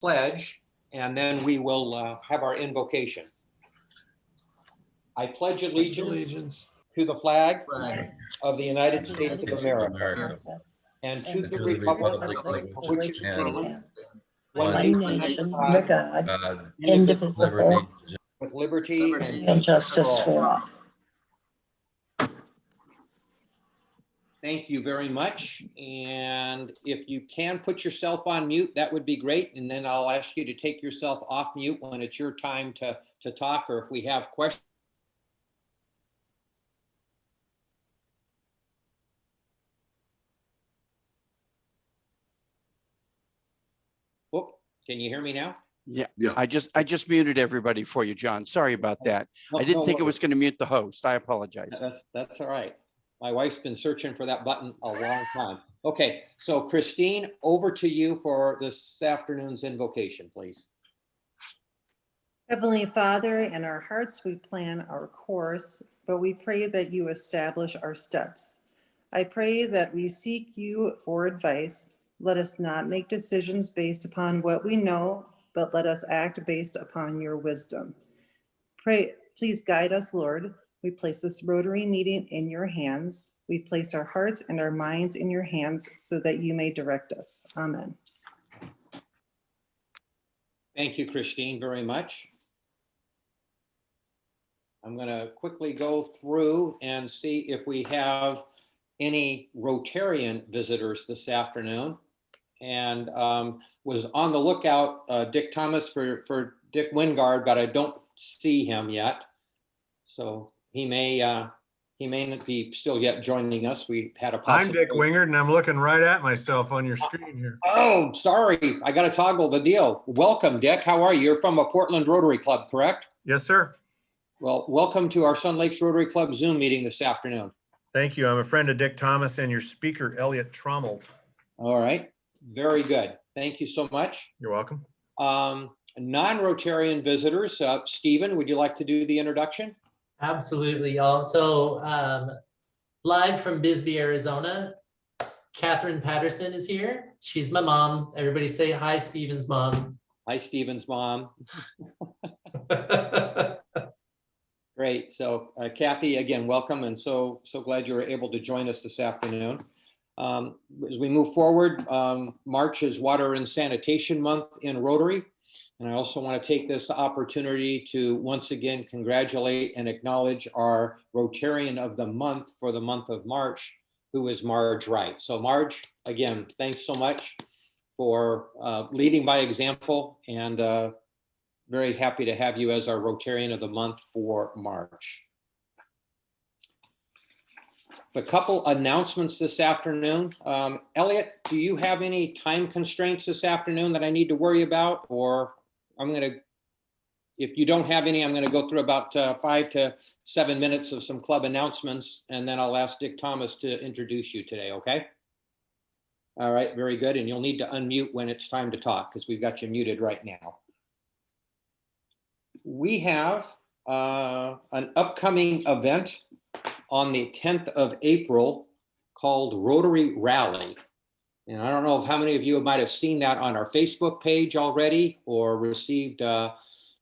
pledge, and then we will have our invocation. I pledge allegiance to the flag of the United States of America and to the republic for which it stands, one nation, under God, indivisible, with liberty and justice for all. Thank you very much. And if you can put yourself on mute, that would be great. And then I'll ask you to take yourself off mute when it's your time to talk, or if we have questions. Oh, can you hear me now? Yeah. I just muted everybody for you, John. Sorry about that. No, I didn't no think it worries. was going to mute the host. I apologize. That's all right. My wife's been searching for that button a long time. Okay, so Christine, over to you for this afternoon's invocation, please. Heavenly Father, in our hearts we plan our course, but we pray that you establish our steps. I pray that we seek you for advice. Let us not make decisions based upon what we know, but let us act based upon your wisdom. Please guide us, Lord. We place this Rotary meeting in your hands. We place our hearts and our minds in your hands so that you may direct us. Amen. Thank you, Christine, very much. I'm going to quickly go through and see if we have any Rotarian visitors this afternoon. And was on the lookout, Dick Thomas, for Dick Wingard, but I don't see him yet. So he may not be still yet joining us. We had a I'm Dick Wingard, and I'm looking right at myself on your screen here. Oh, sorry. I got to toggle the deal. Welcome, Dick. How are you? You're from a Portland Rotary Club, correct? Yes, sir. Well, welcome to our Sun Lakes Rotary Club Zoom meeting this afternoon. Thank you. I'm a friend of Dick Thomas and your speaker, Elliot Trommel. All right. Very good. Thank you so much. You're welcome. Non-Rotarian visitors, Stephen, would you like to do the introduction? Absolutely, y'all. So live from Bisbee, Arizona, Catherine Patterson is here. She's my mom. Everybody say hi, Stephen's mom. Hi, Stephen's mom. Great. So Kathy, again, welcome. And so glad you were able to join us this afternoon. As we move forward, March is Water and Sanitation Month in Rotary. And I also want to take this opportunity to once again congratulate and acknowledge our Rotarian of the Month for the month of March, who is Marge Wright. So Marge, again, thanks so much for leading by example, and very happy to have you as our Rotarian of the Month for March. A couple announcements this afternoon. Elliot, do you have any time constraints this afternoon that I need to worry about? Or if you don't have any, I'm going to go through about 5 to 7 minutes of some club announcements, and then I'll ask Dick Thomas to introduce you today, okay? All right, very good. And you'll need to unmute when it's time to talk because we've got you muted right now. We have an upcoming event on the 10th of April called Rotary Rally. And I don't know if how many of you might have seen that on our Facebook page already or received, been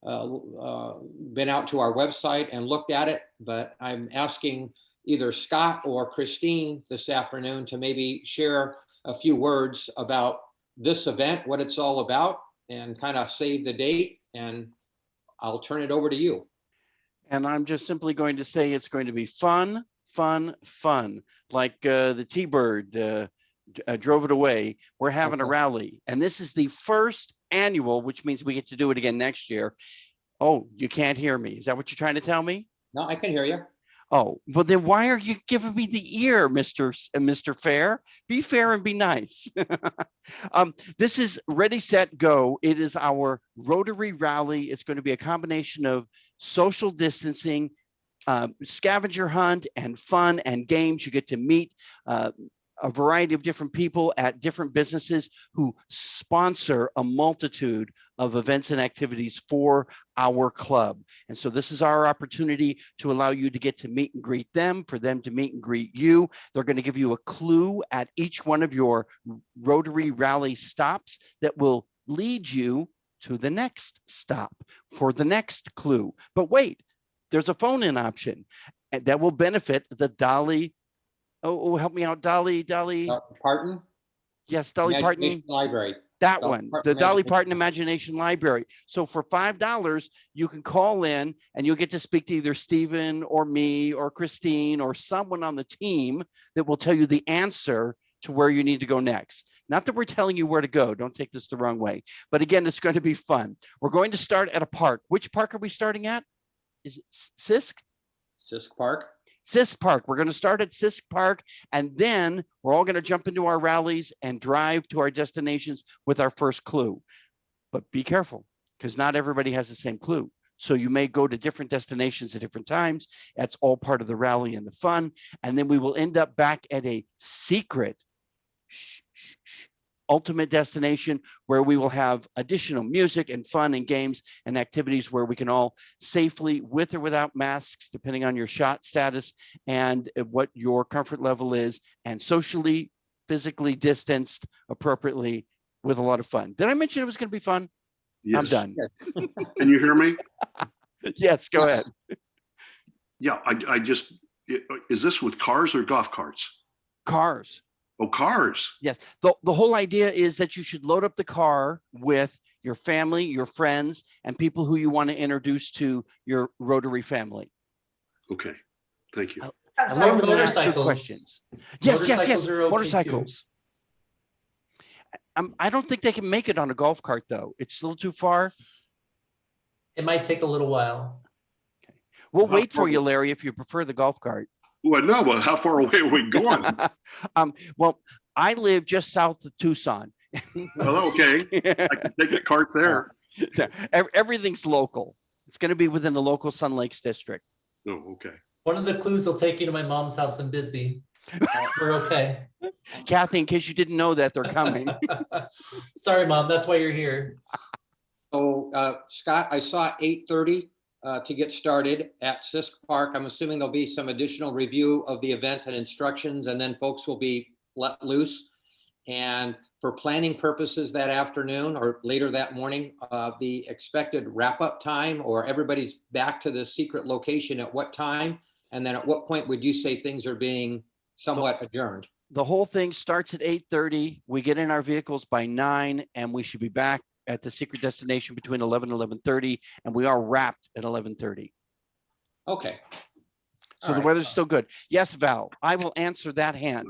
out to our website and looked at it, but I'm asking either Scott or Christine this afternoon to maybe share a few words about this event, what it's all about, and kind of save the date, and I'll turn it over to you. And I'm just simply going to say it's going to be fun, fun, fun. Like the T-Bird drove it away. We're having a rally. And this is the first annual, which means we get to do it again next year. Oh, you can't hear me. Is that what you're trying to tell me? No, I can hear you. Oh, well then why are you giving me the ear, Mr. Fair? Be fair and be nice. This is Ready, Set, Go. It is our Rotary Rally. It's going to be a combination of social distancing, scavenger hunt, and fun and games. You get to meet a variety of different people at different businesses who sponsor a multitude of events and activities for our club. And so this is our opportunity to allow you to get to meet and greet them, for them to meet and greet you. They're going to give you a clue at each one of your Rotary Rally stops that will lead you to the next stop for the next clue. But wait, there's a phone-in option and that will benefit the Dolly. Oh, help me out, Dolly. Parton? Yes, Dolly Parton. Imagination Library. That Dolly one, Parton the Dolly Imagination. Parton Imagination Library. So for $5, you can call in and you'll get to speak to either Stephen or me or Christine or someone on the team that will tell you the answer to where you need to go next. Not that we're telling you where to go. Don't take this the wrong way. But again, it's going to be fun. We're going to start at a park. Which park are we starting at? Is it Sisk? Sisk Park. Sisk Park. We're going to start at Sisk Park, and then we're all going to jump into our rallies and drive to our destinations with our first clue. But be careful, because not everybody has the same clue. So you may go to different destinations at different times. That's all part of the rally and the fun. And then we will end up back at a secret ultimate destination where we will have additional music and fun and games and activities where we can all safely, with or without masks, depending on your shot status and what your comfort level is, and socially, physically distanced appropriately with a lot of fun. Did I mention it was going to be fun? Yes. I'm done. Can you hear me? Yes, go ahead. Yeah, I just, is this with cars or golf carts? Cars. Oh, cars. Yes. The whole idea is that you should load up the car with your family, your friends, and people who you want to introduce to your Rotary family. Okay, thank you. I love when they ask good motorcycles. questions. Yes. Motorcycles are okay, too. Motorcycles. I don't think they can make it on a golf cart, though. It's a little too far. It might take a little while. We'll wait for you, Larry, if you prefer the golf cart. Well, no, but how far away are we going? Well, I live just south of Tucson. Well, okay, I can take a cart there. Everything's local. It's going to be within the local Sun Lakes district. Oh, okay. One of the clues will take you to my mom's house in Bisbee. We're okay. Kathy, in case you didn't know that, they're coming. Sorry, Mom, that's why you're here. So Scott, I saw 8:30 to get started at Sisk Park. I'm assuming there'll be some additional review of the event and instructions, and then folks will be let loose. And for planning purposes that afternoon or later that morning, the expected wrap-up time, or everybody's back to the secret location at what time? And then at what point would you say things are being somewhat adjourned? The whole thing starts at 8:30. We get in our vehicles by 9, and we should be back at the secret destination between 11 and 11:30, and we are wrapped at 11:30. Okay. So All the right. weather's still good. Yes, Val, I will answer that hand.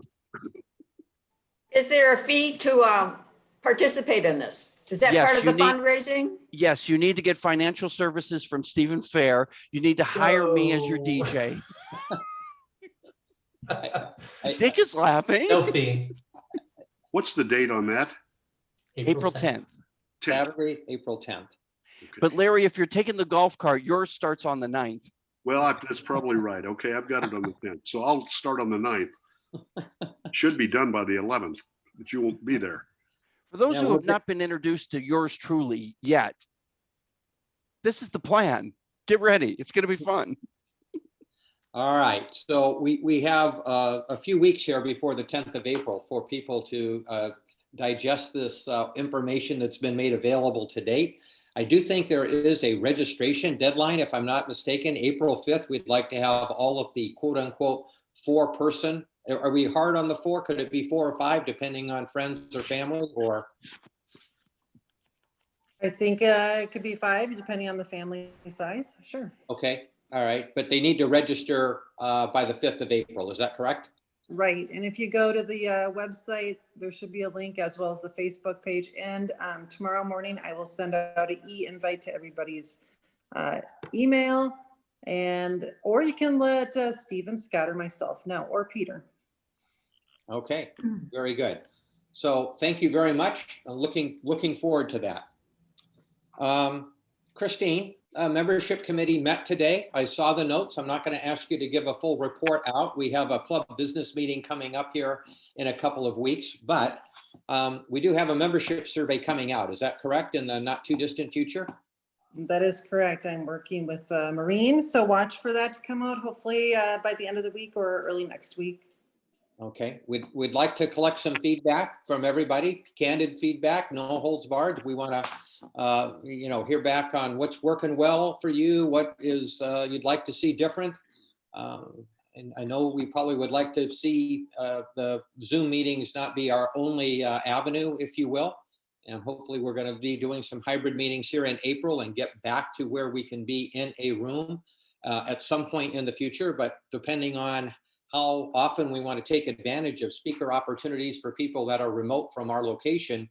Is there a fee to participate in this? Is that Yes, part of you the need- fundraising? Yes, you need to get financial services from Stephen Fair. You need to hire me as your No. DJ. I- Dick is laughing. No fee. What's the date on that? April 10th. 10th. Saturday, April 10th. Okay. But Larry, if you're taking the golf cart, yours starts on the 9th. Well, that's probably right. Okay, I've got it on the 10th. So I'll start on the 9th. Should be done by the 11th, but you won't be there. For those Yeah, who we'll have not been introduced to yours truly yet, this is the plan. Get ready. It's going to be fun. All right, so we have a few weeks here before the 10th of April for people to digest this information that's been made available to date. I do think there is a registration deadline, if I'm not mistaken, April 5th. We'd like to have all of the quote unquote 4-person. Are we hard on the 4? Could it be 4 or 5 depending on friends or family, or? I think it could be 5, depending on the family size. Sure. Okay, all right, but they need to register by the 5th of April, is that correct? Right. And if you go to the website, there should be a link as well as the Facebook page. And tomorrow morning, I will send out an e-invite to everybody's email. Or you can let Stephen, Scott, or myself know, or Peter. Okay, very good. So thank you very much. I'm looking forward to that. Christine, membership committee met today. I saw the notes. I'm not going to ask you to give a full report out. We have a club business meeting coming up here in a couple of weeks, but we do have a membership survey coming out. Is that correct, in the not too distant future? That is correct. I'm working with Maureen, so watch for that to come out hopefully by the end of the week or early next week. Okay, we'd like to collect some feedback from everybody, candid feedback, no holds barred. We want to, hear back on what's working well for you, what is you'd like to see different. And I know we probably would like to see the Zoom meetings not be our only avenue, if you will. And hopefully we're going to be doing some hybrid meetings here in April and get back to where we can be in a room at some point in the future. But depending on how often we want to take advantage of speaker opportunities for people that are remote from our location,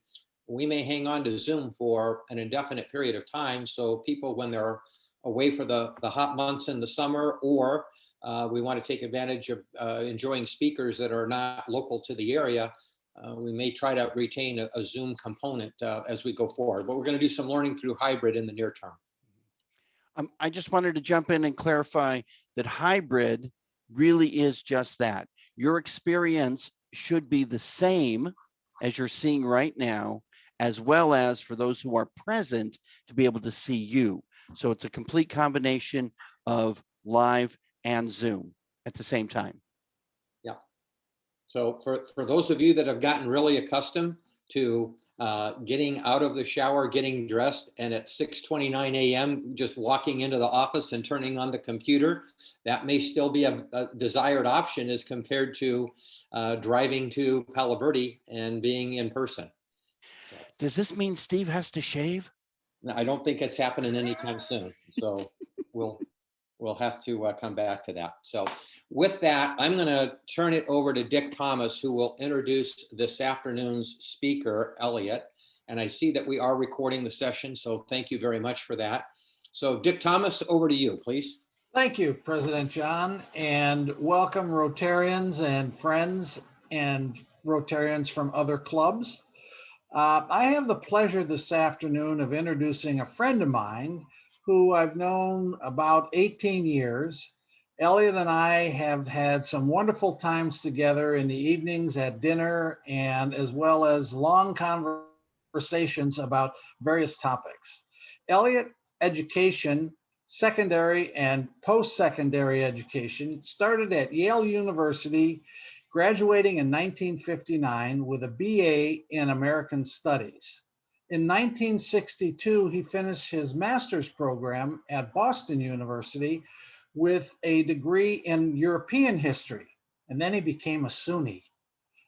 we may hang on to Zoom for an indefinite period of time. So people, when they're away for the hot months in the summer, or we want to take advantage of enjoying speakers that are not local to the area, we may try to retain a Zoom component as we go forward. But we're going to do some learning through hybrid in the near term. I just wanted to jump in and clarify that hybrid really is just that. Your experience should be the same as you're seeing right now, as well as for those who are present to be able to see you. So it's a complete combination of live and Zoom at the same time. Yeah. So for those of you that have gotten really accustomed to getting out of the shower, getting dressed, and at 6:29 a.m. just walking into the office and turning on the computer, that may still be a desired option as compared to driving to Palo Verde and being in person. So, Does this mean Steve has to shave? I don't think it's happening anytime soon. So we'll have to come back to that. So with that, I'm going to turn it over to Dick Thomas, who will introduce this afternoon's speaker, Elliot. And I see that we are recording the session, so thank you very much for that. So Dick Thomas, over to you, please. Thank you, President John, and welcome Rotarians and friends and Rotarians from other clubs. I have the pleasure this afternoon of introducing a friend of mine who I've known about 18 years. Elliot and I have had some wonderful times together in the evenings at dinner, and as well as long conversations about various topics. Elliot's education, secondary and post-secondary education, started at Yale University, graduating in 1959 with a BA in American Studies. In 1962, he finished his master's program at Boston University with a degree in European history, and then he became a Sunni.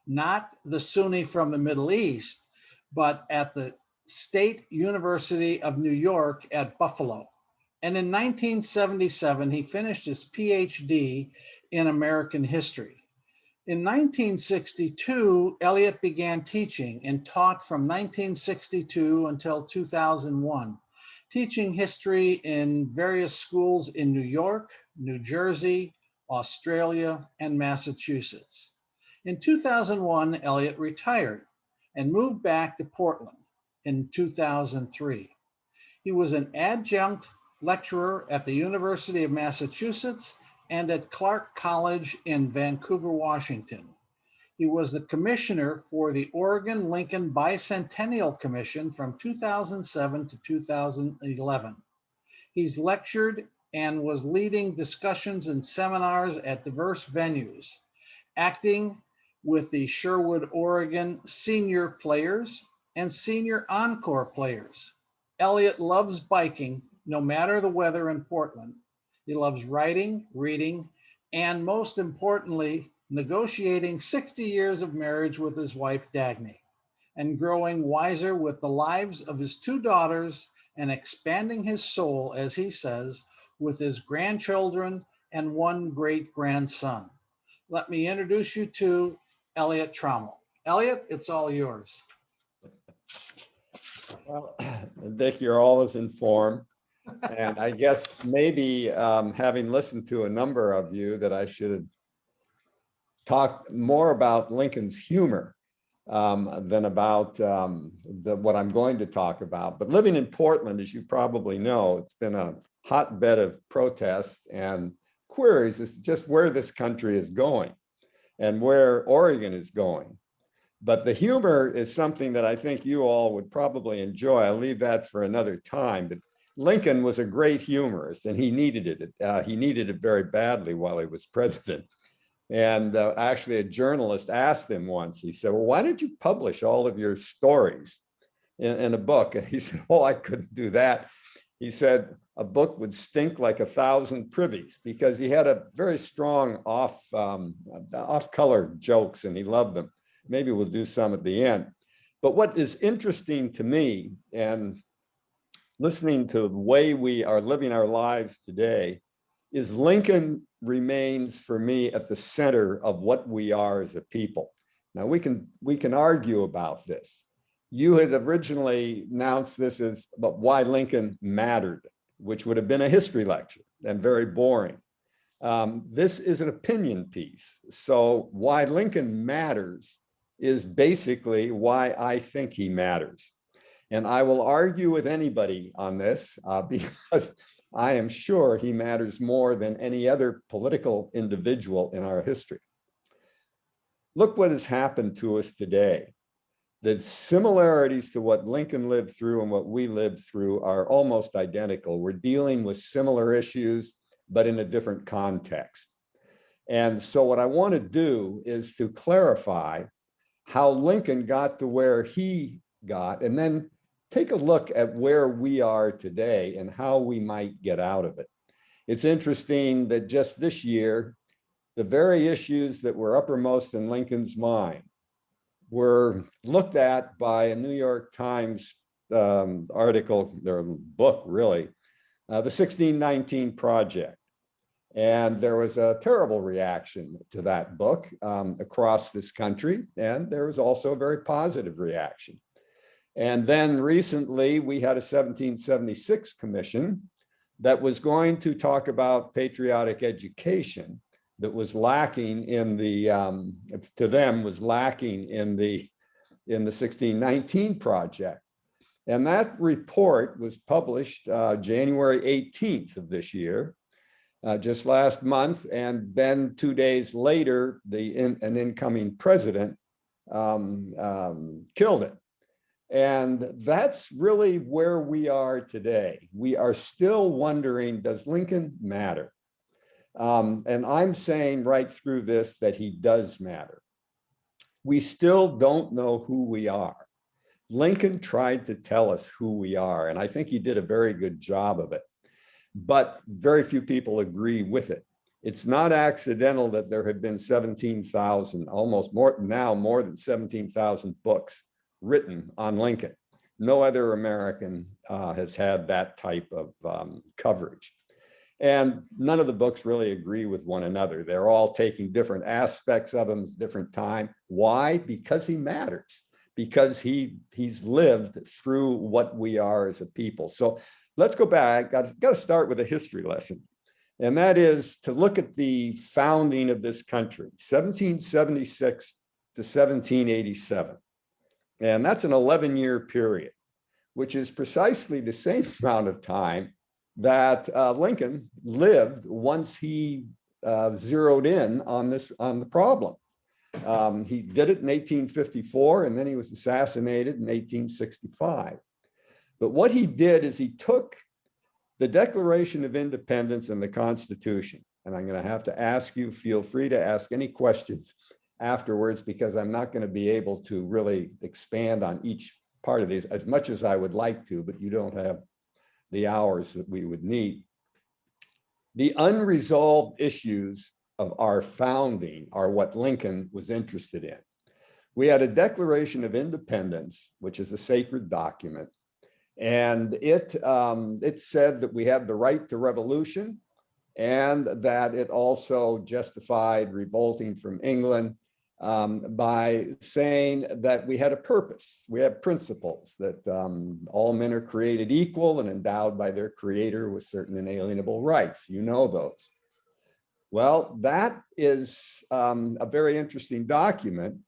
Not the Sunni from the Middle East, but at the State University of New York at Buffalo. And in 1977, he finished his PhD in American history. In 1962, Elliot began teaching and taught from 1962 until 2001, teaching history in various schools in New York, New Jersey, Australia, and Massachusetts. In 2001, Elliot retired and moved back to Portland in 2003. He was an adjunct lecturer at the University of Massachusetts and at Clark College in Vancouver, Washington. He was the commissioner for the Oregon Lincoln Bicentennial Commission from 2007 to 2011. He's lectured and was leading discussions and seminars at diverse venues, acting with the Sherwood, Oregon Senior Players and Senior Encore Players. Elliot loves biking, no matter the weather in Portland. He loves writing, reading, and most importantly, negotiating 60 years of marriage with his wife, Dagny, and growing wiser with the lives of his two daughters and expanding his soul, as he says, with his grandchildren and one great-grandson. Let me introduce you to Elliot Trommel. Elliot, it's all yours. Well, Dick, you're always informed. And I guess maybe having listened to a number of you that I should talk more about Lincoln's humor than about what I'm going to talk about. But living in Portland, as you probably know, it's been a hotbed of protests and queries as to just where this country is going and where Oregon is going. But the humor is something that I think you all would probably enjoy. I'll leave that for another time. But Lincoln was a great humorist, and he needed it. He needed it very badly while he was president. And actually, a journalist asked him once, he said, well, why did you publish all of your stories in a book? And he said, oh, I couldn't do that. He said, a book would stink like 1,000 privies, because he had a very strong off-color jokes and he loved them. Maybe we'll do some at the end. But what is interesting to me, and listening to the way we are living our lives today, is Lincoln remains for me at the center of what we are as a people. Now we can argue about this. You had originally announced this as about why Lincoln mattered, which would have been a history lecture and very boring. This is an opinion piece. So why Lincoln matters is basically why I think he matters. And I will argue with anybody on this because I am sure he matters more than any other political individual in our history. Look what has happened to us today. The similarities to what Lincoln lived through and what we lived through are almost identical. We're dealing with similar issues, but in a different context. And so what I want to do is to clarify how Lincoln got to where he got, and then take a look at where we are today and how we might get out of it. It's interesting that just this year, the very issues that were uppermost in Lincoln's mind were looked at by a New York Times article, their book really, the 1619 Project. And there was a terrible reaction to that book across this country. And there was also a very positive reaction. And then recently we had a 1776 commission that was going to talk about patriotic education that was lacking in the, to them was lacking in the 1619 Project. And that report was published January 18th of this year, just last month. And then 2 days later, an incoming president killed it. And that's really where we are today. We are still wondering, does Lincoln matter? And I'm saying right through this that he does matter. We still don't know who we are. Lincoln tried to tell us who we are, and I think he did a very good job of it. But very few people agree with it. It's not accidental that there have been 17,000, almost more now, more than 17,000 books written on Lincoln. No other American has had that type of coverage. And none of the books really agree with one another. They're all taking different aspects of him at different time. Why? Because he matters, because he's lived through what we are as a people. So let's go back. Got to start with a history lesson. And that is to look at the founding of this country, 1776 to 1787. And that's an 11-year period, which is precisely the same amount of time that Lincoln lived once he zeroed in on the problem. He did it in 1854, and then he was assassinated in 1865. But what he did is he took the Declaration of Independence and the Constitution, and I'm going to have to ask you, feel free to ask any questions afterwards, because I'm not going to be able to really expand on each part of these as much as I would like to, but you don't have the hours that we would need. The unresolved issues of our founding are what Lincoln was interested in. We had a Declaration of Independence, which is a sacred document, and it said that we have the right to revolution, and that it also justified revolting from England by saying that we had a purpose, we have principles, that all men are created equal and endowed by their creator with certain inalienable rights. You know those. Well, that is a very interesting document,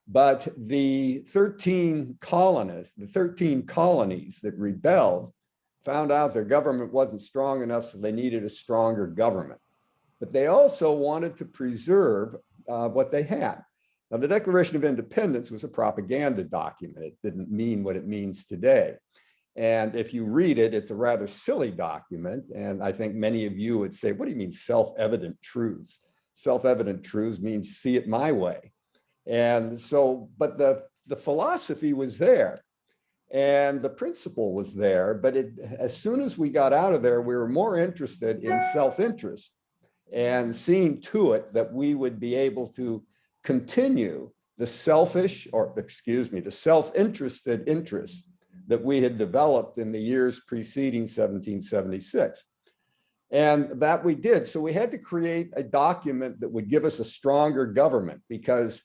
but the 13 colonies that rebelled found out their government wasn't strong enough, so they needed a stronger government. But they also wanted to preserve what they had. Now, the Declaration of Independence was a propaganda document. It didn't mean what it means today. And if you read it, it's a rather silly document. And I think many of you would say, what do you mean self-evident truths? self-evident truths means see it my way. And so, but the philosophy was there and the principle was there, but as soon as we got out of there, we were more interested in self-interest and seeing to it that we would be able to continue the self-interested interests that we had developed in the years preceding 1776. And that we did. So we had to create a document that would give us a stronger government, because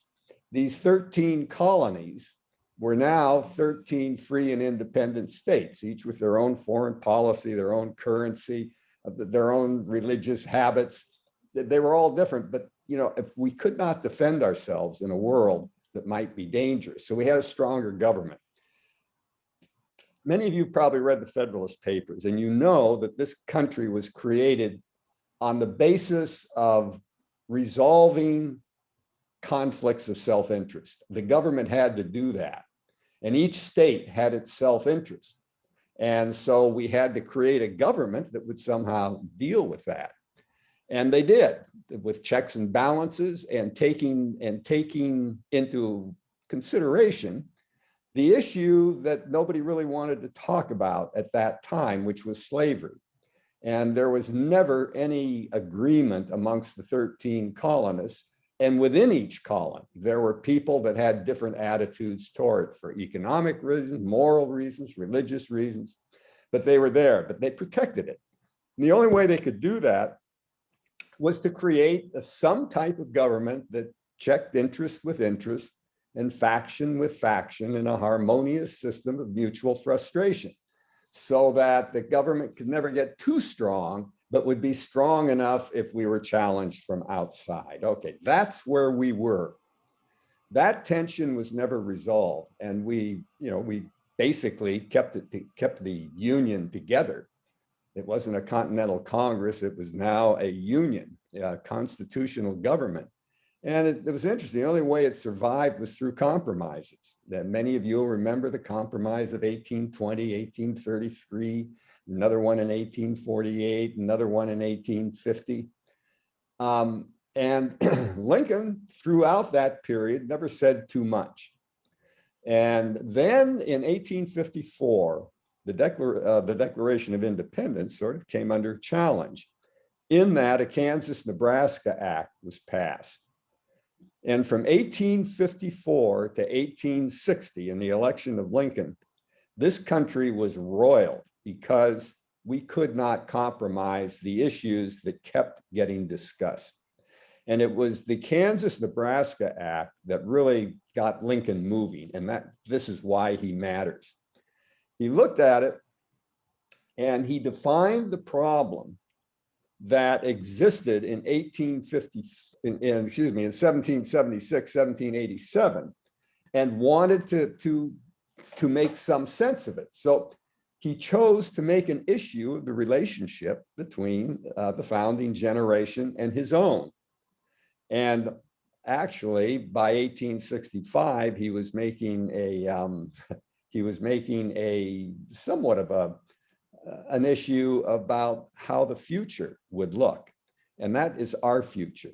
these 13 colonies were now 13 free and independent states, each with their own foreign policy, their own currency, their own religious habits. They were all different, but if we could not defend ourselves in a world that might be dangerous, so we had a stronger government. Many of you probably read the Federalist Papers, and you know that this country was created on the basis of resolving conflicts of self-interest. The government had to do that, and each state had its self-interest. And so we had to create a government that would somehow deal with that. And they did, with checks and balances and taking into consideration the issue that nobody really wanted to talk about at that time, which was slavery. And there was never any agreement amongst the 13 colonists. And within each colony, there were people that had different attitudes toward it for economic reasons, moral reasons, religious reasons, but they were there, but they protected it. And the only way they could do that was to create some type of government that checked interest with interest and faction with faction in a harmonious system of mutual frustration, so that the government could never get too strong, but would be strong enough if we were challenged from outside. Okay, that's where we were. That tension was never resolved, and we basically kept the Union together. It wasn't a continental Congress, it was now a union, a constitutional government. And it was interesting, the only way it survived was through compromises. That many of you will remember the Compromise of 1820, 1833, another one in 1848, another one in 1850. And Lincoln, throughout that period, never said too much. And then in 1854, the Declaration of Independence sort of came under challenge, in that a Kansas-Nebraska Act was passed. And from 1854 to 1860, in the election of Lincoln, this country was roiled because we could not compromise the issues that kept getting discussed. And it was the Kansas-Nebraska Act that really got Lincoln moving, and this is why he matters. He looked at it and he defined the problem that existed in 1776, 1787, and wanted to make some sense of it. So he chose to make an issue of the relationship between the founding generation and his own. And actually, by 1865, he was making a somewhat of an issue about how the future would look, and that is our future.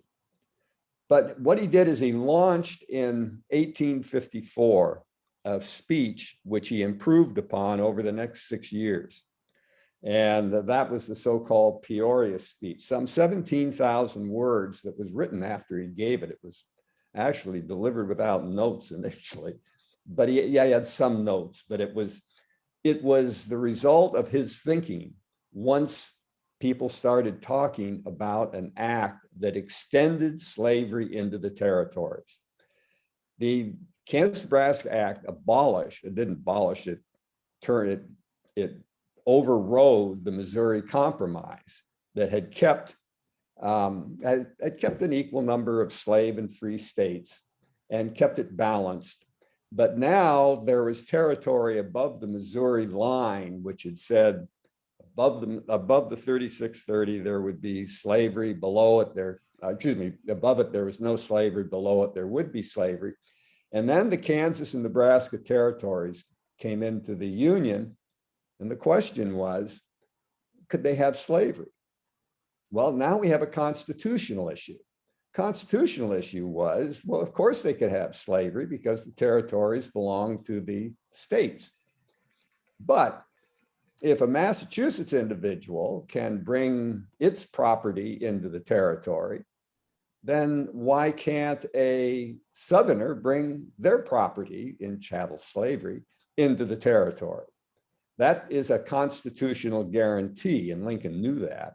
But what he did is he launched in 1854 a speech which he improved upon over the next 6 years. And that was the so-called Peoria speech, some 17,000 words that was written after he gave it. It was actually delivered without notes initially, but he had some notes, but it was the result of his thinking once people started talking about an act that extended slavery into the territories. The Kansas-Nebraska Act didn't abolish it, it overrode the Missouri Compromise that had kept an equal number of slave and free states and kept it balanced. But now there was territory above the Missouri line, which had said above the 3630, there would be slavery. Below it, above it, there was no slavery. Below it, there would be slavery. And then the Kansas and Nebraska territories came into the Union. And the question was, could they have slavery? Well, now we have a constitutional issue. constitutional issue was, well, of course they could have slavery because the territories belong to the states. But if a Massachusetts individual can bring its property into the territory, then why can't a Southerner bring their property in chattel slavery into the territory? That is a constitutional guarantee, and Lincoln knew that.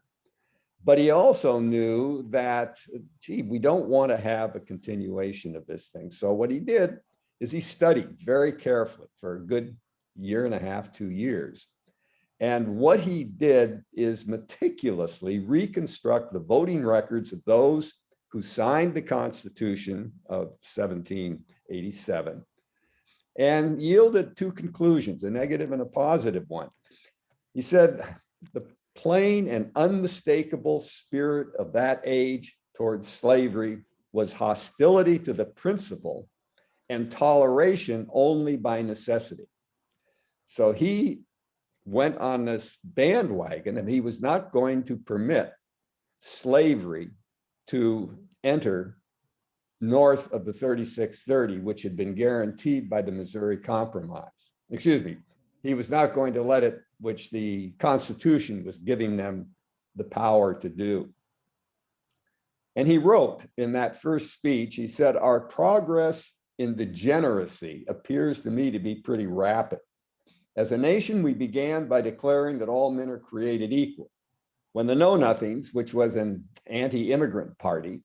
But he also knew that, gee, we don't want to have a continuation of this thing. So what he did is he studied very carefully for a good year and a half, 2 years. And what he did is meticulously reconstruct the voting records of those who signed the Constitution of 1787 and yielded two conclusions, a negative and a positive one. He said, the plain and unmistakable spirit of that age towards slavery was hostility to the principle and toleration only by necessity. So he went on this bandwagon, and he was not going to permit slavery to enter north of the 3630, which had been guaranteed by the Missouri Compromise. Excuse me, he was not going to let it, which the Constitution was giving them the power to do. And he wrote in that first speech, he said, our progress in degeneracy appears to me to be pretty rapid. As a nation, we began by declaring that all men are created equal. When the Know-Nothings, which was an anti-immigrant party,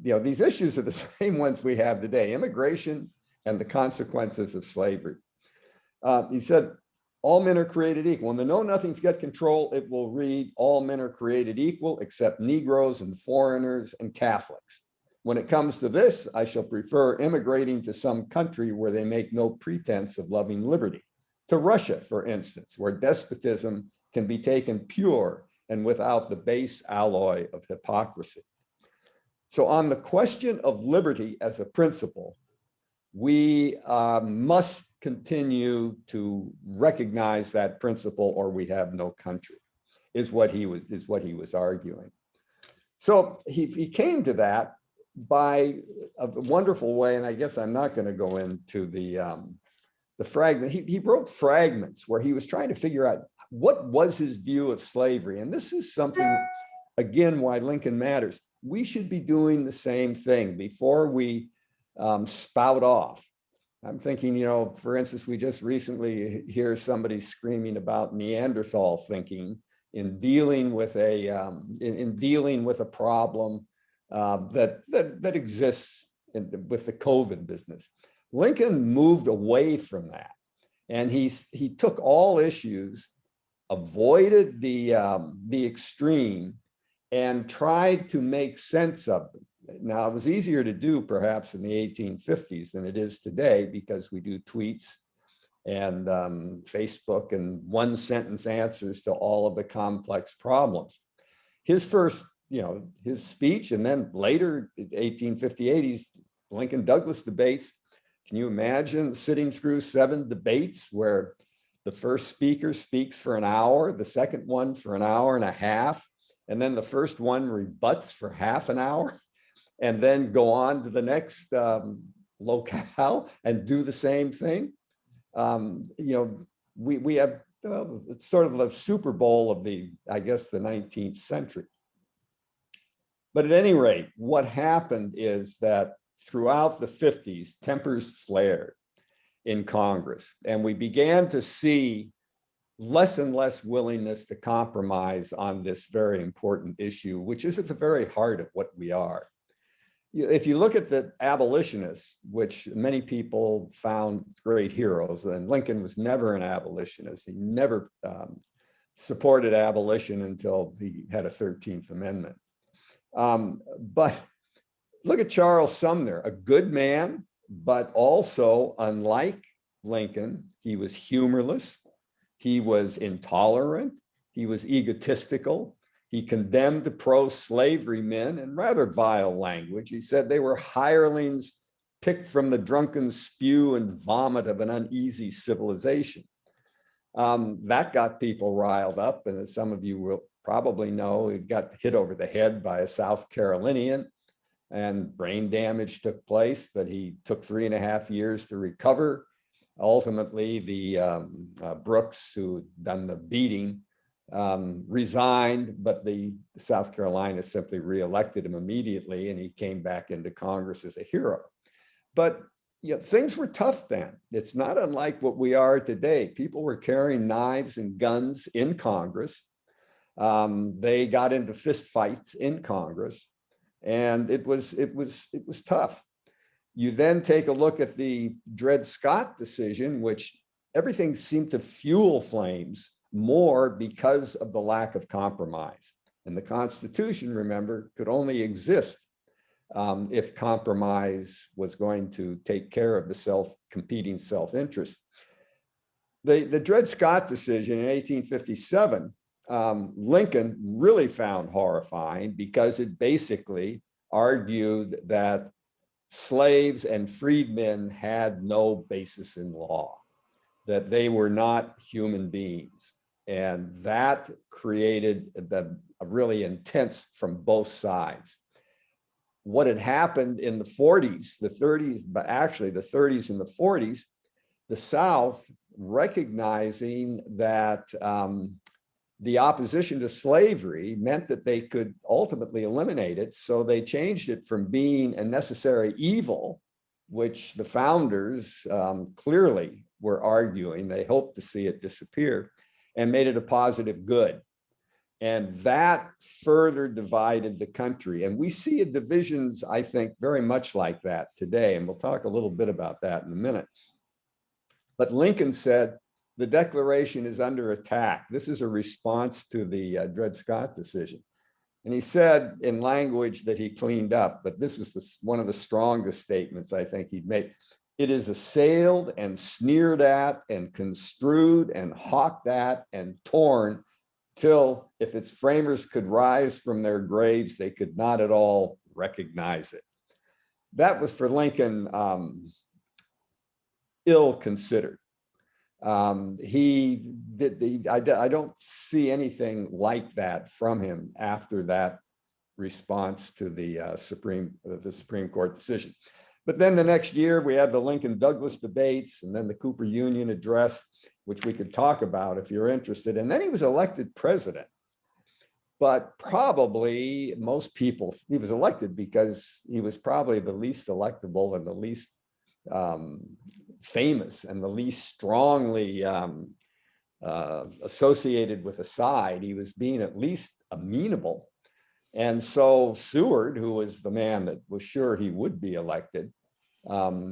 these issues are the same ones we have today, immigration and the consequences of slavery. He said, all men are created equal. When the Know-Nothings get control, it will read, all men are created equal except Negroes and foreigners and Catholics. When it comes to this, I shall prefer immigrating to some country where they make no pretense of loving liberty. To Russia, for instance, where despotism can be taken pure and without the base alloy of hypocrisy. So on the question of liberty as a principle, we must continue to recognize that principle or we have no country, is what he was arguing. So he came to that by a wonderful way, and I guess I'm not going to go into the fragment. He wrote fragments where he was trying to figure out what was his view of slavery. And this is something, again, why Lincoln matters. We should be doing the same thing before we spout off. I'm thinking, for instance, we just recently hear somebody screaming about Neanderthal thinking in dealing with a problem that exists with the COVID business. Lincoln moved away from that, and he took all issues, avoided the extreme, and tried to make sense of them. Now, it was easier to do perhaps in the 1850s than it is today because we do tweets and Facebook and one sentence answers to all of the complex problems. His first, his speech, and then later, 1858, Lincoln-Douglas debates. Can you imagine sitting through 7 debates where the first speaker speaks for an hour, the second one for an hour and a half, and then the first one rebuts for half an hour, and then go on to the next locale and do the same thing? We have it's sort of the Super Bowl of the 19th century. But at any rate, what happened is that throughout the 50s, tempers flared in Congress, and we began to see less and less willingness to compromise on this very important issue, which is at the very heart of what we are. If you look at the abolitionists, which many people found great heroes, and Lincoln was never an abolitionist. He never supported abolition until he had a 13th Amendment. But look at Charles Sumner, a good man, but also, unlike Lincoln, he was humorless, he was intolerant, he was egotistical. He condemned pro-slavery men in rather vile language. He said they were hirelings picked from the drunken spew and vomit of an uneasy civilization. That got people riled up, and as some of you will probably know, he got hit over the head by a South Carolinian. and brain damage took place, but he took 3.5 years to recover. Ultimately, the Brooks, who had done the beating, resigned, but the South Carolina simply reelected him immediately, and he came back into Congress as a hero. But things were tough then. It's not unlike what we are today. People were carrying knives and guns in Congress. They got into fist fights in Congress, and it was tough. You then take a look at the Dred Scott decision, which everything seemed to fuel flames more because of the lack of compromise. And the Constitution, remember, could only exist if compromise was going to take care of the competing self-interest. The Dred Scott decision in 1857, Lincoln really found horrifying because it basically argued that slaves and freedmen had no basis in law, that they were not human beings. And that created a really intense from both sides. What had happened in the 40s, the 30s, but actually the 30s and the 40s, the South recognizing that the opposition to slavery meant that they could ultimately eliminate it. So they changed it from being a necessary evil, which the founders clearly were arguing, they hoped to see it disappear, and made it a positive good. And that further divided the country. And we see divisions, I think, very much like that today. And we'll talk a little bit about that in a minute. But Lincoln said, the Declaration is under attack. This is a response to the Dred Scott decision. And he said in language that he cleaned up, but this was one of the strongest statements I think he'd made. It is assailed and sneered at and construed and hawked at and torn till if its framers could rise from their graves, they could not at all recognize it. That was for Lincoln ill considered. I don't see anything like that from him after that response to the Supreme Court decision. But then the next year we had the Lincoln-Douglas debates and then the Cooper Union address, which we could talk about if you're interested. And then he was elected president. But probably most people, he was elected because he was probably the least electable and the least famous and the least strongly associated with a side. He was being at least amenable. And so Seward, who was the man that was sure he would be elected,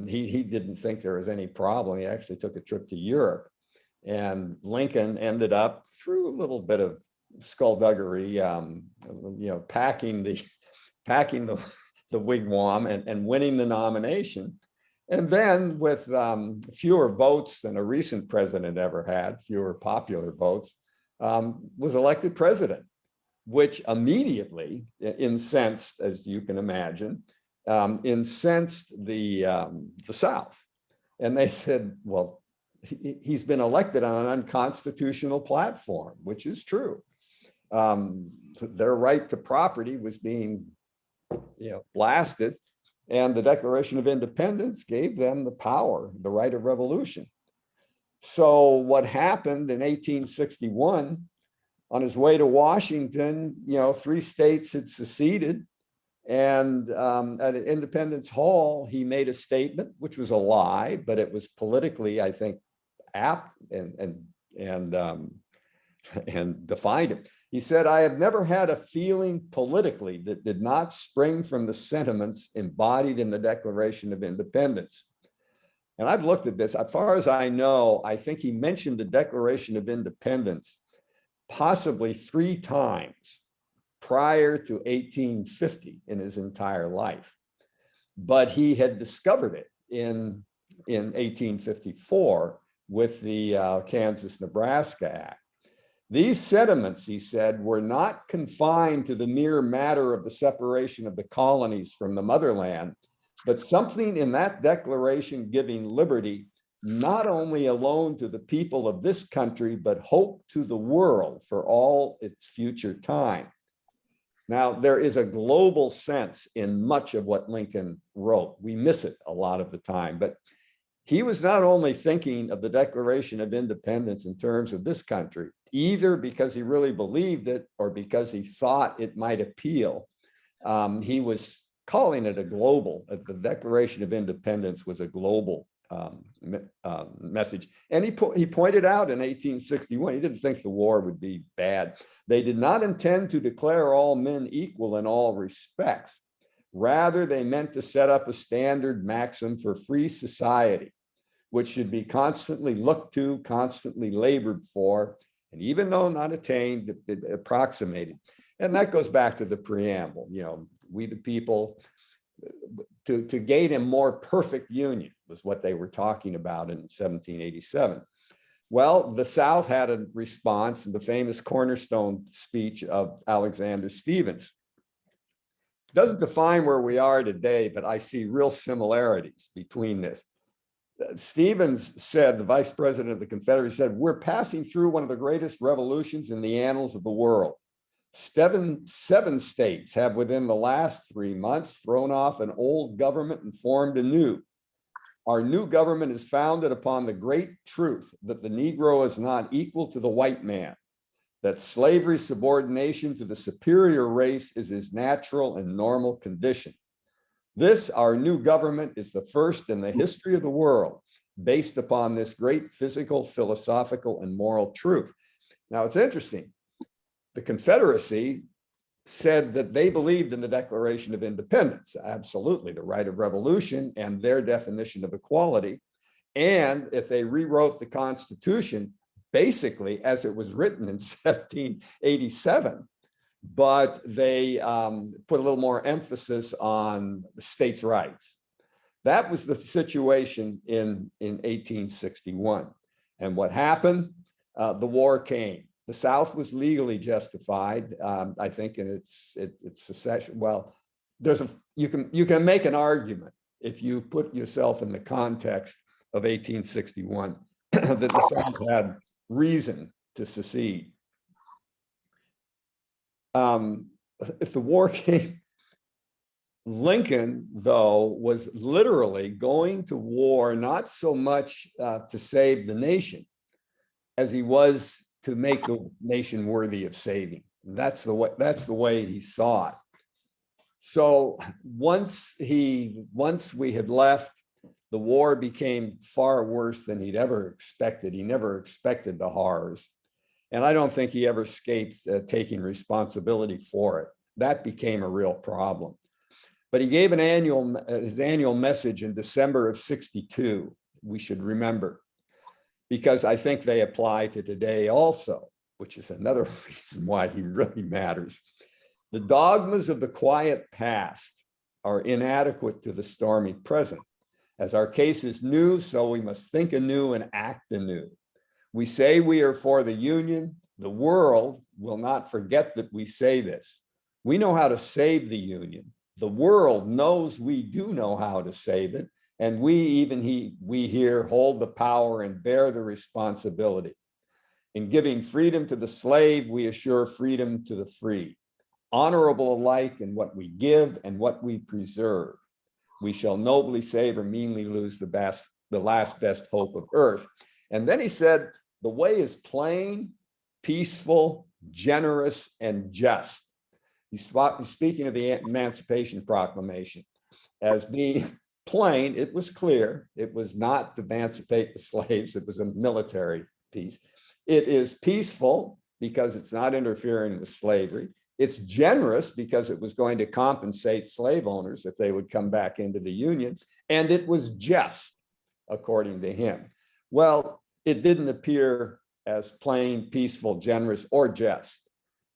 he didn't think there was any problem. He actually took a trip to Europe. And Lincoln ended up, through a little bit of skullduggery, packing the wigwam and winning the nomination. And then with fewer votes than a recent president ever had, fewer popular votes, was elected president, which immediately incensed, as you can imagine, incensed the South. And they said, well, he's been elected on an unconstitutional platform, which is true. Their right to property was being blasted. And the Declaration of Independence gave them the power, the right of revolution. So what happened in 1861, on his way to Washington, 3 states had seceded. And at Independence Hall, he made a statement, which was a lie, but it was politically, I think, apt and defined it. He said, I have never had a feeling politically that did not spring from the sentiments embodied in the Declaration of Independence. And I've looked at this. As far as I know, I think he mentioned the Declaration of Independence possibly 3 times prior to 1850 in his entire life. But he had discovered it in 1854 with the Kansas-Nebraska Act. These sentiments, he said, were not confined to the mere matter of the separation of the colonies from the motherland, but something in that declaration giving liberty not only alone to the people of this country, but hope to the world for all its future time. Now, there is a global sense in much of what Lincoln wrote. We miss it a lot of the time, but he was not only thinking of the Declaration of Independence in terms of this country, either because he really believed it or because he thought it might appeal. He was calling it a global, the Declaration of Independence was a global message. And he pointed out in 1861, he didn't think the war would be bad. They did not intend to declare all men equal in all respects. Rather, they meant to set up a standard maxim for free society, which should be constantly looked to, constantly labored for, and even though not attained, approximated. And that goes back to the preamble, you know, we the people, to gain a more perfect union was what they were talking about in 1787. Well, the South had a response in the famous cornerstone speech of Alexander Stephens. Doesn't define where we are today, but I see real similarities between this. Stevens said, the vice president of the Confederacy said, we're passing through one of the greatest revolutions in the annals of the world. Seven states have within the last 3 months thrown off an old government and formed a new. Our new government is founded upon the great truth that the Negro is not equal to the white man, that slavery subordination to the superior race is his natural and normal condition. This, our new government, is the first in the history of the world based upon this great physical, philosophical, and moral truth. Now, it's interesting. The Confederacy said that they believed in the Declaration of Independence, absolutely, the right of revolution and their definition of equality. And if they rewrote the Constitution, basically as it was written in 1787, but they put a little more emphasis on states' rights. That was the situation in 1861. And what happened? The war came. The South was legally justified, I think, in its secession. Well, you can make an argument if you put yourself in the context of 1861 that the South had reason to secede. If the war came, Lincoln, though, was literally going to war not so much to save the nation as he was to make the nation worthy of saving. That's the way he saw it. So once we had left, the war became far worse than he'd ever expected. He never expected the horrors. And I don't think he ever escaped taking responsibility for it. That became a real problem. But he gave his annual message in December of '62, we should remember, because I think they apply to today also, which is another reason why he really matters. The dogmas of the quiet past are inadequate to the stormy present. As our case is new, so we must think anew and act anew. We say we are for the Union. The world will not forget that we say this. We know how to save the Union. The world knows we do know how to save it. And we here hold the power and bear the responsibility. In giving freedom to the slave, we assure freedom to the free. Honorable alike in what we give and what we preserve. We shall nobly save or meanly lose the last best hope of earth. And then he said, the way is plain, peaceful, generous, and just. He's speaking of the Emancipation Proclamation as being plain. It was clear. It was not to emancipate the slaves. It was a military piece. It is peaceful because it's not interfering with slavery. It's generous because it was going to compensate slave owners if they would come back into the Union. And it was just, according to him. Well, it didn't appear as plain, peaceful, generous, or just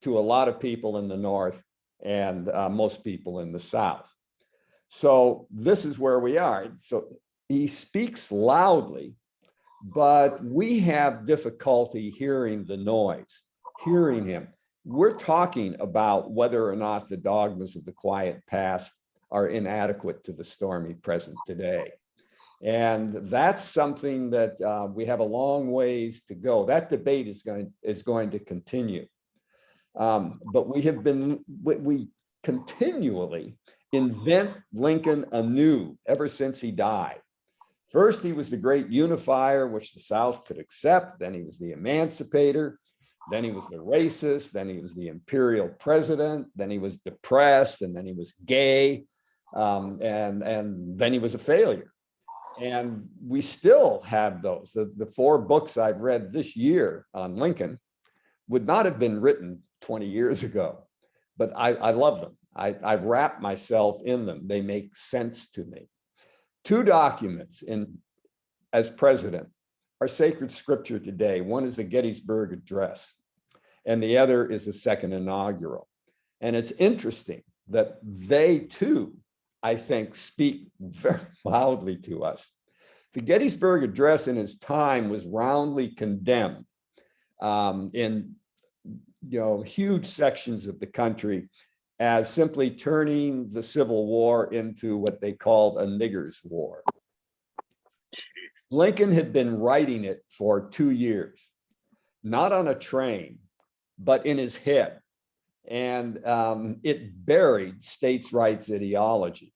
to a lot of people in the North and most people in the South. So this is where we are. So he speaks loudly, but we have difficulty hearing the noise, hearing him. We're talking about whether or not the dogmas of the quiet past are inadequate to the stormy present today. And that's something that we have a long ways to go. That debate is going to continue. But we continually invent Lincoln anew ever since he died. First, he was the great unifier, which the South could accept. Then he was the emancipator. Then he was the racist. Then he was the imperial president. Then he was depressed. And then he was gay. And then he was a failure. And we still have those. The 4 books I've read this year on Lincoln would not have been written 20 years ago, but I love them. I've wrapped myself in them. They make sense to me. 2 documents as president are sacred scripture today. One is the Gettysburg Address, and the other is the second inaugural. And it's interesting that they too, I think, speak very loudly to us. The Gettysburg Address in his time was roundly condemned in huge sections of the country as simply turning the Civil War into what they called a niggers' war. Lincoln had been writing it for 2 years, not on a train, but in his head. And it buried states' rights ideology.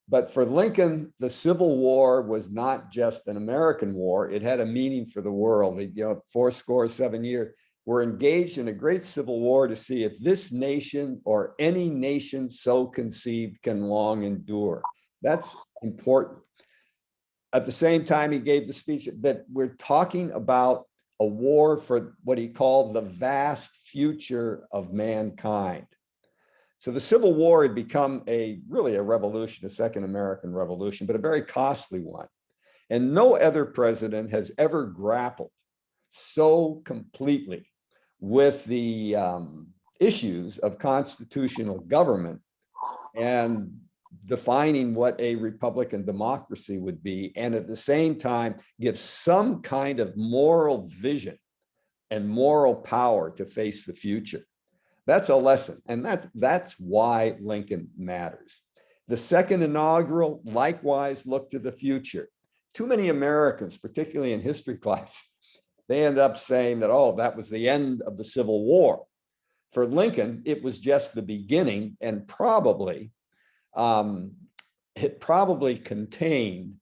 But for Lincoln, the Civil War was not just an American war. It had a meaning for the world. 7 years. We're engaged in a great civil war to see if this nation or any nation so conceived can long endure. That's important. At the same time, he gave the speech that we're talking about a war for what he called the vast future of mankind. So the Civil War had become really a revolution, a second American Revolution, but a very costly one. And no other president has ever grappled so completely with the issues of constitutional government and defining what a Republican democracy would be, and at the same time give some kind of moral vision and moral power to face the future. That's a lesson, and that's why Lincoln matters. The second inaugural likewise looked to the future. Too many Americans, particularly in history class, they end up saying that, oh, that was the end of the Civil War. For Lincoln, it was just the beginning, and it probably contained,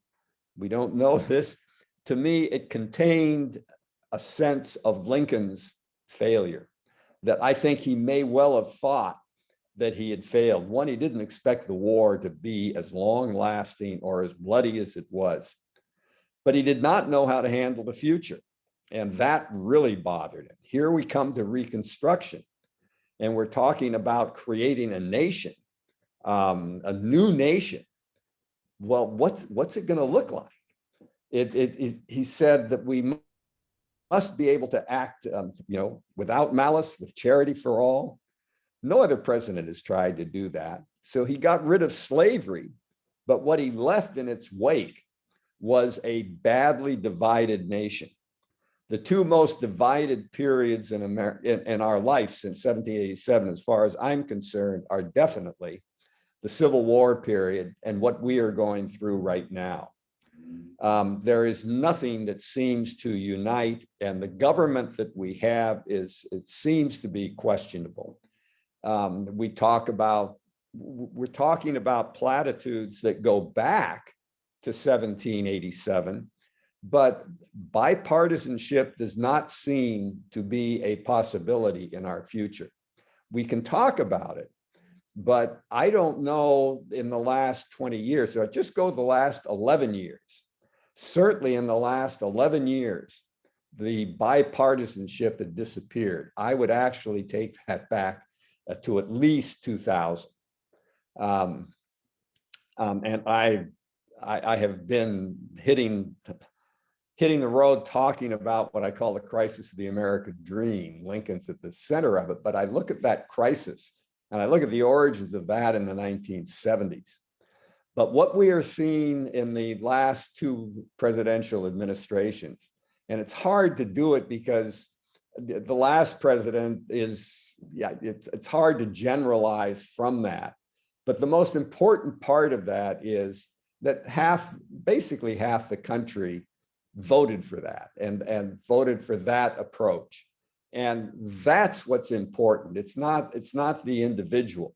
we don't know this, to me, it contained a sense of Lincoln's failure, that I think he may well have thought that he had failed. One, he didn't expect the war to be as long lasting or as bloody as it was, but he did not know how to handle the future. And that really bothered him. Here we come to Reconstruction, and we're talking about creating a nation, a new nation. Well, what's it going to look like? He said that we must be able to act, without malice, with charity for all. No other president has tried to do that. So he got rid of slavery, but what he left in its wake was a badly divided nation. The 2 most divided periods in our life since 1787, as far as I'm concerned, are definitely the Civil War period and what we are going through right now. There is nothing that seems to unite, and the government that we have it seems to be questionable. We're talking about platitudes that go back to 1787, but bipartisanship does not seem to be a possibility in our future. We can talk about it, but I don't know in the last 20 years, so just go the last 11 years. Certainly in the last 11 years, the bipartisanship had disappeared. I would actually take that back to at least 2000. And I have been hitting the road talking about what I call the crisis of the American dream. Lincoln's at the center of it, but I look at that crisis and I look at the origins of that in the 1970s. But what we are seeing in the last 2 presidential administrations, and it's hard to do it because the last president it's hard to generalize from that. But the most important part of that is that basically half the country voted for that and voted for that approach. And that's what's important. It's not the individual.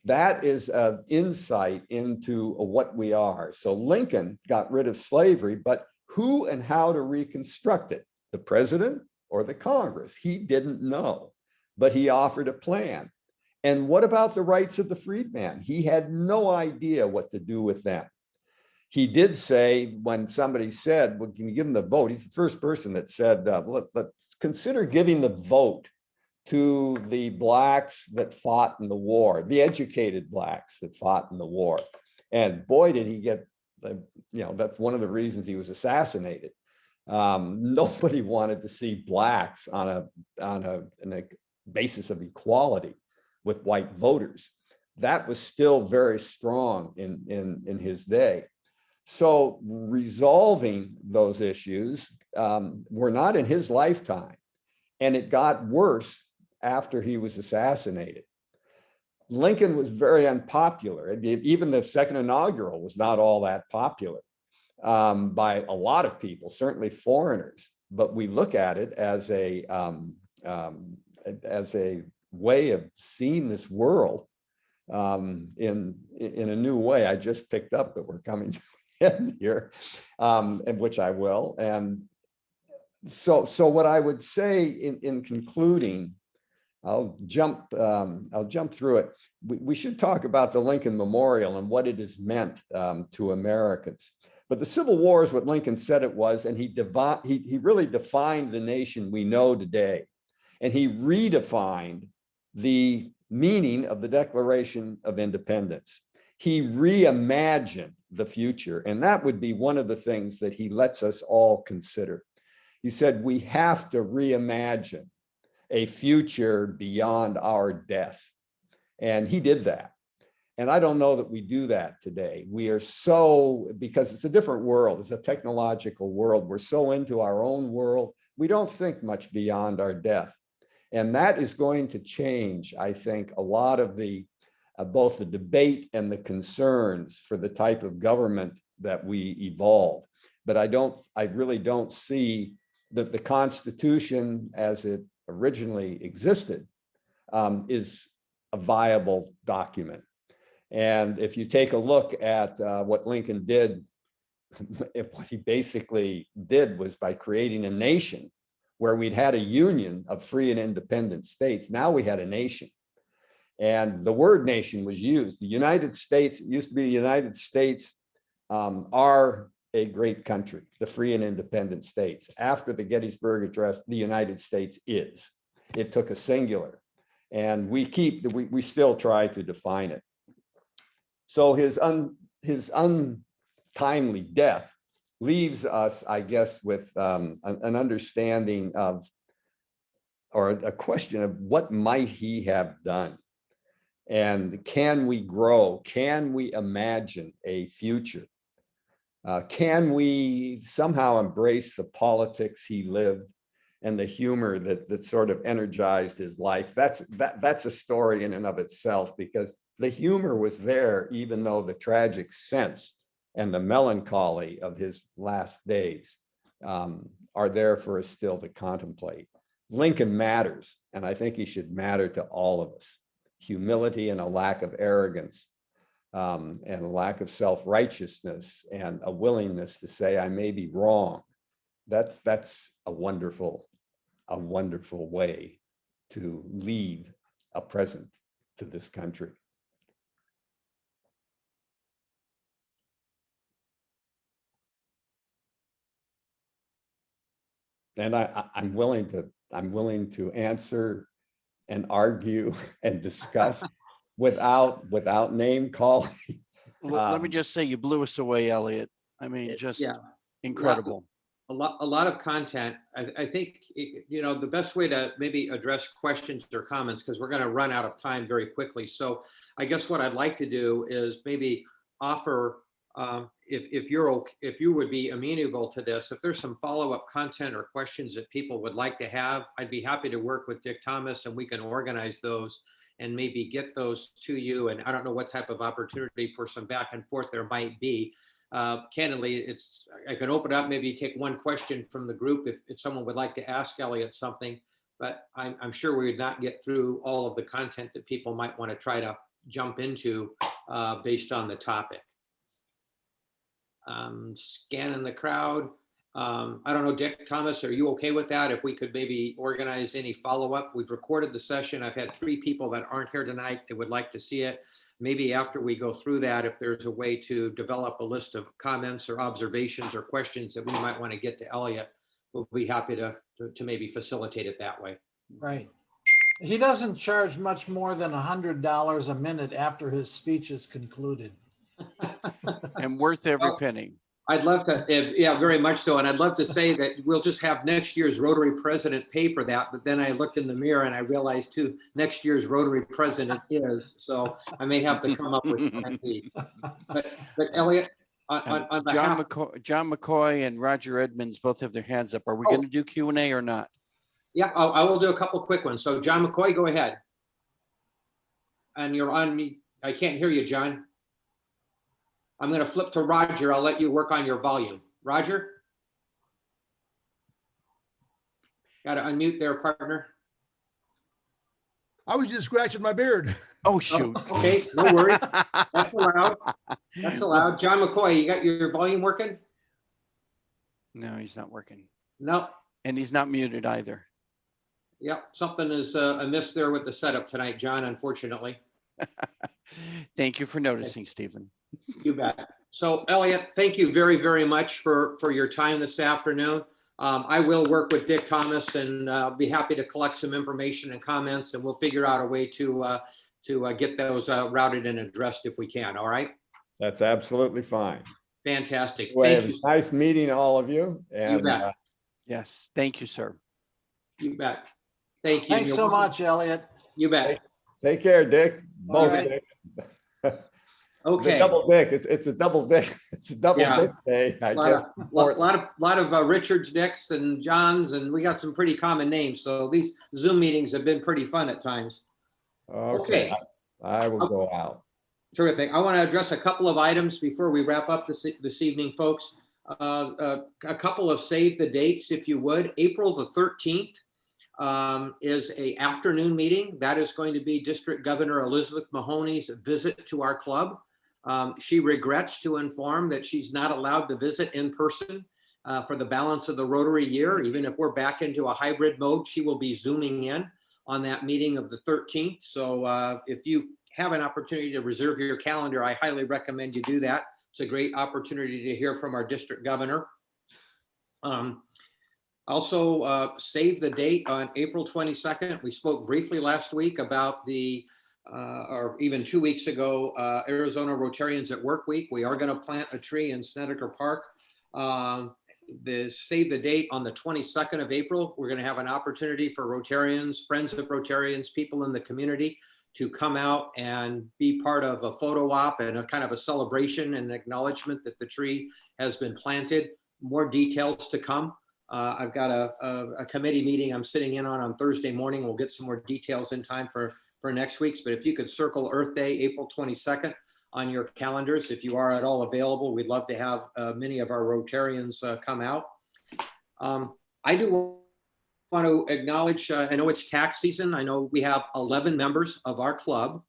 That is an insight into what we are. So Lincoln got rid of slavery, but who and how to reconstruct it? The president or the Congress? He didn't know, but he offered a plan. And what about the rights of the freedman? He had no idea what to do with them. He did say, when somebody said, well, can you give him the vote? He's the first person that said, let's consider giving the vote to the blacks that fought in the war, the educated blacks that fought in the war. And boy, did he get, that's one of the reasons he was assassinated. Nobody wanted to see blacks on a basis of equality with white voters. That was still very strong in his day. So resolving those issues were not in his lifetime, and it got worse after he was assassinated. Lincoln was very unpopular. Even the second inaugural was not all that popular by a lot of people, certainly foreigners. But we look at it as a way of seeing this world in a new way. I just picked up that we're coming to the end here, and which I will. And so what I would say in concluding, I'll jump through it. We should talk about the Lincoln Memorial and what it has meant to Americans. But the Civil War is what Lincoln said it was, and he really defined the nation we know today. And he redefined the meaning of the Declaration of Independence. He reimagined the future, and that would be one of the things that he lets us all consider. He said, we have to reimagine a future beyond our death. And he did that. And I don't know that we do that today. We are so, because it's a different world, it's a technological world. We're so into our own world, we don't think much beyond our death. And that is going to change, I think, a lot of the, both the debate and the concerns for the type of government that we evolve. But I really don't see that the Constitution as it originally existed is a viable document. And if you take a look at what Lincoln did, what he basically did was by creating a nation where we'd had a union of free and independent states. Now we had a nation. And the word nation was used. The United States, it used to be the United States are a great country, the free and independent states. After the Gettysburg Address, the United States is. It took a singular, and we still try to define it. So his untimely death leaves us, I guess, with an understanding of, or a question of what might he have done? And can we grow? Can we imagine a future? Can we somehow embrace the politics he lived and the humor that sort of energized his life? That's a story in and of itself, because the humor was there, even though the tragic sense and the melancholy of his last days are there for us still to contemplate. Lincoln matters, and I think he should matter to all of us. Humility and a lack of arrogance, and a lack of self-righteousness, and a willingness to say, I may be wrong. That's a wonderful way to leave a present to this country. And I'm willing to answer and argue and discuss without name calling. Let me just say, you blew us away, Elliot. I mean, just incredible. A lot of content. I think, the best way to maybe address questions or comments, because we're going to run out of time very quickly. So I guess what I'd like to do is maybe offer, if you would be amenable to this, if there's some follow-up content or questions that people would like to have, I'd be happy to work with Dick Thomas, and we can organize those and maybe get those to you. And I don't know what type of opportunity for some back and forth there might be. Candidly, I can open up, maybe take one question from the group if someone would like to ask Elliot something, but I'm sure we would not get through all of the content that people might want to try to jump into based on the topic. Scanning the crowd. I don't know, Dick, Thomas, are you okay with that? If we could maybe organize any follow-up? We've recorded the session. I've had 3 people that aren't here tonight that would like to see it. Maybe after we go through that, if there's a way to develop a list of comments or observations or questions that we might want to get to Elliot, we'll be happy to maybe facilitate it that way. Right. He doesn't charge much more than $100 a minute after his speech is concluded. And worth every Well, penny. I'd love to, yeah, very much so. And I'd love to say that we'll just have next year's Rotary president pay for that. But then I looked in the mirror and I realized too, next year's Rotary president is, so I may have to come up with plan B. But Elliot, on behalf, John McCoy and Roger Edmonds both have their hands up. Are we Oh. going to do Q&A or not? yeah, I will do a couple quick ones. So John McCoy, go ahead. And you're on me. I can't hear you, John. I'm going to flip to Roger. I'll let you work on your volume. Roger? Got to unmute there, partner. I was just scratching my beard. Oh, shoot. Oh, okay, no worries. That's allowed. That's allowed. John McCoy, you got your volume working? No, he's not working. No. And he's not muted either. Yep, something is amiss there with the setup tonight, John, unfortunately. Thank you for noticing, Stephen. You bet. So Elliot, thank you very, very much for your time this afternoon. I will work with Dick Thomas and be happy to collect some information and comments, and we'll figure out a way to get those routed and addressed if we can. All right. That's absolutely fine. Fantastic. Well, Thank it was you. nice meeting all of you. And bet. Yes, thank you, sir. You bet. Thank you. Thanks You're so welcome. much, Elliot. You bet. take care, Dick. Both right. Dicks. Okay. It's a double dick. It's a double dick. It's a double Yeah. dick day, I A guess. lot of Richards, Dicks, and Johns, and we got some pretty common names. So these Zoom meetings have been pretty fun at times. Okay, I will go out. Terrific. I want to address a couple of items before we wrap up this evening, folks. A couple of save the dates, if you would. April the 13th is a afternoon meeting. That is going to be District Governor Elizabeth Mahoney's visit to our club. She regrets to inform that she's not allowed to visit in person for the balance of the Rotary year. Even if we're back into a hybrid mode, she will be Zooming in on that meeting of the 13th. So if you have an opportunity to reserve your calendar, I highly recommend you do that. It's a great opportunity to hear from our district governor. Also, save the date on April 22nd. We spoke briefly last week about the or even 2 weeks ago, Arizona Rotarians at Work Week. We are going to plant a tree in Snedeker Park. Save the date on the 22nd of April. We're going to have an opportunity for Rotarians, friends of Rotarians, people in the community to come out and be part of a photo op and a kind of a celebration and acknowledgement that the tree has been planted. More details to come. I've got a committee meeting I'm sitting in on Thursday morning. We'll get some more details in time for next week's, but if you could circle Earth Day, April 22nd on your calendars, if you are at all available, we'd love to have many of our Rotarians come out. I do want to acknowledge, I know it's tax season. I know we have 11 members of our club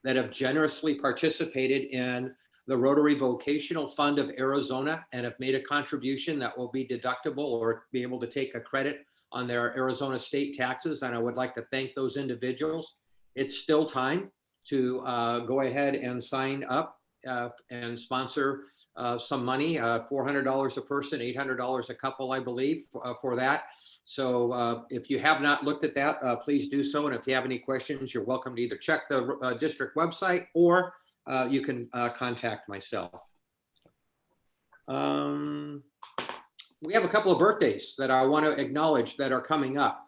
that have generously participated in the Rotary Vocational Fund of Arizona and have made a contribution that will be deductible or be able to take a credit on their Arizona state taxes. And I would like to thank those individuals. It's still time to go ahead and sign up and sponsor some money, $400 a person, $800 a couple, I believe, for that. So if you have not looked at that, please do so. And if you have any questions, you're welcome to either check the district website or you can contact myself. We have a couple of birthdays that I want to acknowledge that are coming up.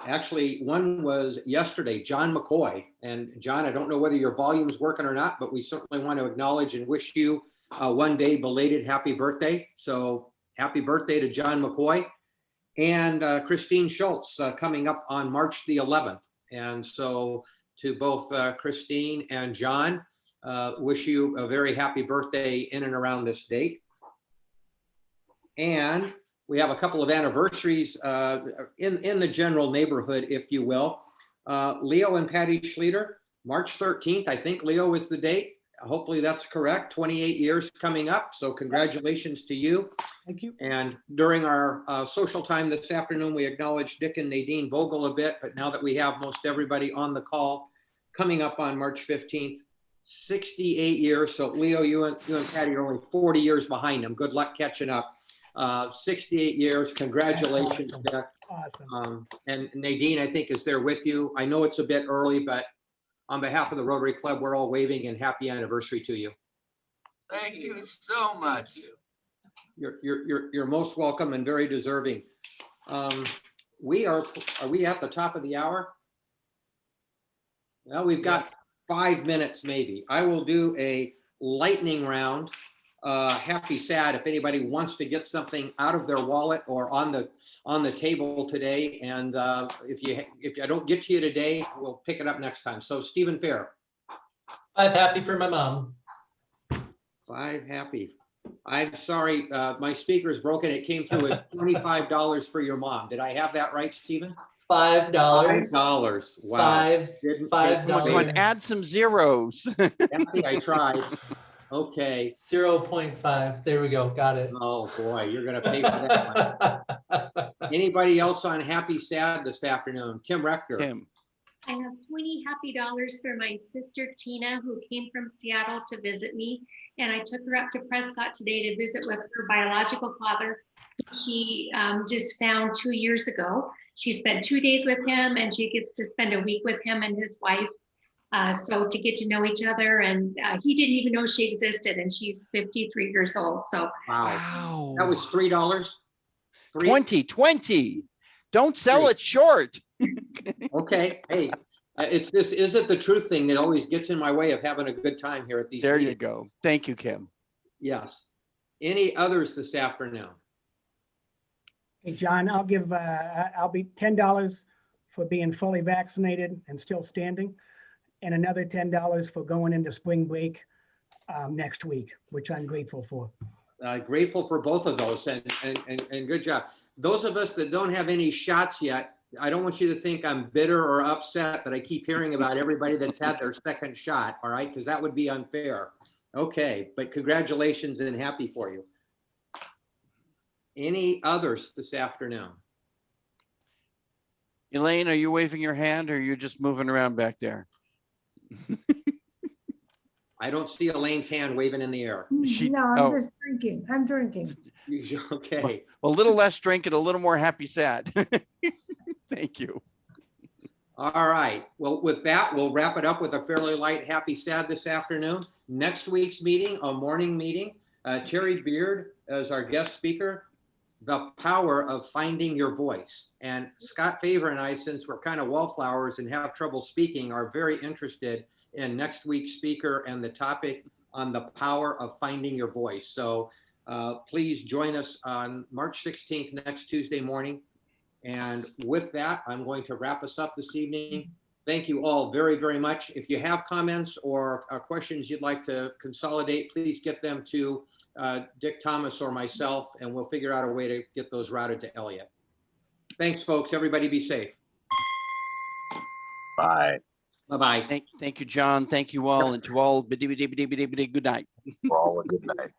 Actually, one was yesterday, John McCoy. And John, I don't know whether your volume's working or not, but we certainly want to acknowledge and wish you one day belated happy birthday. So happy birthday to John McCoy. And Christine Schultz coming up on March the 11th. And so to both Christine and John, wish you a very happy birthday in and around this date. And we have a couple of anniversaries in the general neighborhood, if you will. Leo and Patty Schlueter, March 13th, I think Leo is the date. Hopefully that's correct. 28 years coming up. So congratulations to you. Thank you. And during our social time this afternoon, we acknowledged Dick and Nadine Vogel a bit, but now that we have most everybody on the call, coming up on March 15th, 68 years. So Leo, you and Patty are only 40 years behind them. Good luck catching up. 68 years. Congratulations, Awesome. Dick. Awesome. And Nadine, I think, is there with you. I know it's a bit early, but on behalf of the Rotary Club, we're all waving and happy anniversary to you. Thank you so much. You're most welcome and very deserving. Are we at the top of the hour? Well, we've got 5 minutes maybe. I will do a lightning round. Happy, sad, if anybody wants to get something out of their wallet or on the table today. And if I don't get to you today, we'll pick it up next time. So Stephen Fair. 5 happy for my mom. 5 happy. I'm sorry, my speaker's broken. It came through as $25 for your mom. Did I have that right, Stephen? $5. $5. Wow. $5. Come on, add some zeros. Kathy, I tried. Okay. 0.5. There we go. Got it. Oh boy, you're gonna pay for that one. Anybody else on happy, sad this afternoon? Kim Rector. Kim. I have 20 happy dollars for my sister Tina, who came from Seattle to visit me. And I took her up to Prescott today to visit with her biological father. She just found 2 years ago. She spent 2 days with him and she gets to spend a week with him and his wife. So to get to know each other, and he didn't even know she existed, and she's 53 years old. So wow. That was $3. 20. Don't sell it short. Okay. Hey, it's this is it the truth thing that always gets in my way of having a good time here at these. There meetings. you go. Thank you, Kim. Yes. Any others this afternoon? Hey, John, I'll be $10 for being fully vaccinated and still standing, and another $10 for going into spring break next week, which I'm grateful for. Grateful for both of those and good job. Those of us that don't have any shots yet, I don't want you to think I'm bitter or upset that I keep hearing about everybody that's had their second shot, all right? Because that would be unfair. Okay, but congratulations and happy for you. Any others this afternoon? Elaine, are you waving your hand or are you just moving around back there? I don't see Elaine's hand waving in the air. No, I'm just drinking. I'm drinking. Okay. A little less drink and a little more happy, sad. Thank you. All right. Well, with that, we'll wrap it up with a fairly light, happy, sad this afternoon. Next week's meeting, a morning meeting, Terry Beard as our guest speaker, the power of finding your voice. And Scott Favor and I, since we're kind of wallflowers and have trouble speaking, are very interested in next week's speaker and the topic on the power of finding your voice. So please join us on March 16th, next Tuesday morning. And with that, I'm going to wrap us up this evening. Thank you all very, very much. If you have comments or questions you'd like to consolidate, please get them to Dick Thomas or myself, and we'll figure out a way to get those routed to Elliot. Thanks, folks. Everybody be safe. Bye. Bye-bye. Thank you, John. Thank you all. And to all, good night. For all a good night.